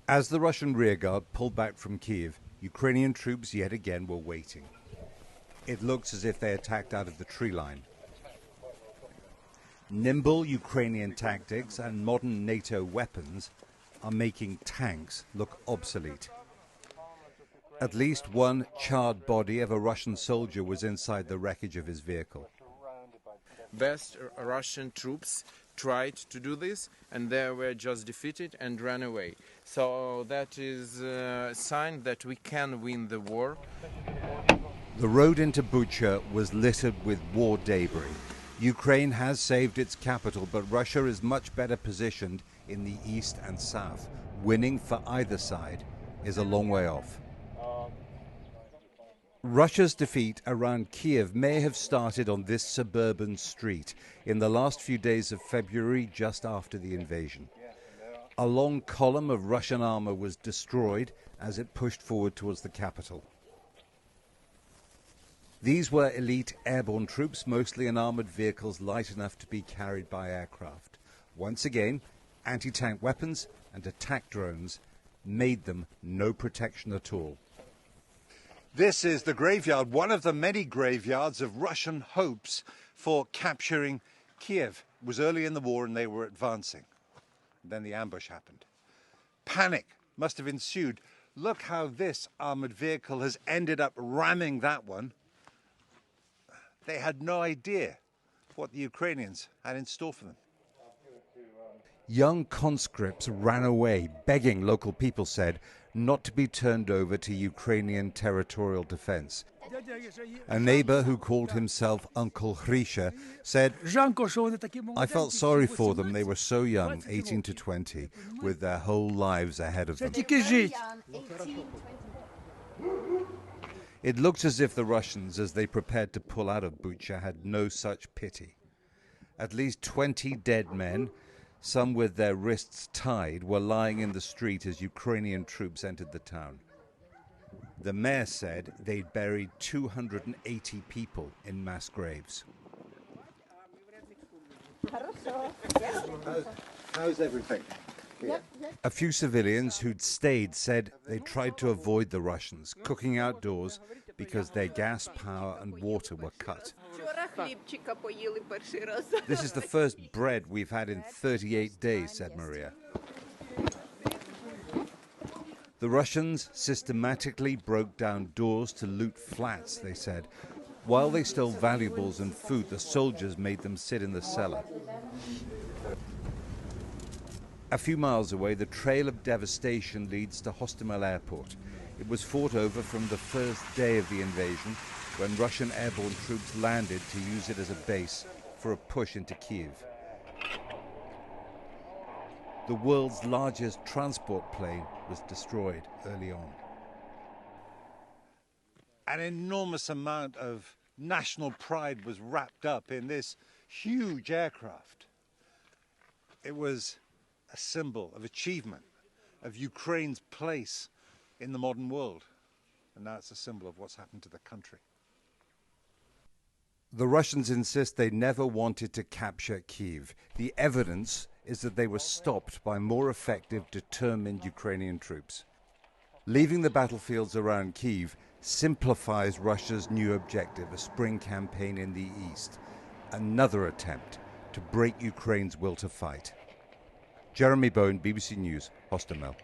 As the Russian rearguard pulled back from Kiev, Ukrainian troops yet again were waiting. It looks as if they attacked out of the tree line. Nimble Ukrainian tactics and modern NATO weapons are making tanks look obsolete. At least one charred body of a Russian soldier was inside the wreckage of his vehicle. Best Russian troops tried to do this, and they were just defeated and ran away. So that is a sign that we can win the war. The road into Bucha was littered with war debris. Ukraine has saved its capital, but Russia is much better positioned in the east and south. Winning for either side is a long way off. Russia's defeat around Kiev may have started on this suburban street in the last few days of February, just after the invasion. A long column of Russian armor was destroyed as it pushed forward towards the capital. These were elite airborne troops, mostly in armored vehicles light enough to be carried by aircraft. Once again, anti-tank weapons and attack drones made them no protection at all. This is the graveyard, one of the many graveyards of Russian hopes for capturing Kiev. It was early in the war and they were advancing. Then the ambush happened. Panic must have ensued. Look how this armored vehicle has ended up ramming that one. They had no idea what the Ukrainians had in store for them. Young conscripts ran away, begging, local people said, not to be turned over to Ukrainian territorial defense. A neighbor who called himself Uncle Hrisha said, "I felt sorry for them. They were so young, 18 to 20, with their whole lives ahead of them." It looked as if the Russians, as they prepared to pull out of Bucha, had no such pity. At least 20 dead men, some with their wrists tied, were lying in the street as Ukrainian troops entered the town. The mayor said they'd buried 280 people in mass graves. How's everything? Yeah. A few civilians who'd stayed said they tried to avoid the Russians, cooking outdoors because their gas, power and water were cut. This is the first bread we've had in 38 days, said Maria. The Russians systematically broke down doors to loot flats, they said. While they stole valuables and food, the soldiers made them sit in the cellar. A few miles away, the trail of devastation leads to Hostomel Airport. It was fought over from the first day of the invasion, when Russian airborne troops landed to use it as a base for a push into Kiev. The world's largest transport plane was destroyed early on. An enormous amount of national pride was wrapped up in this huge aircraft. It was a symbol of achievement, of Ukraine's place in the modern world. And now it's a symbol of what's happened to the country. The Russians insist they never wanted to capture Kiev. The evidence is that they were stopped by more effective, determined Ukrainian troops. Leaving the battlefields around Kiev simplifies Russia's new objective, a spring campaign in the east, another attempt to break Ukraine's will to fight. Jeremy Bowen, BBC News, Hostomel.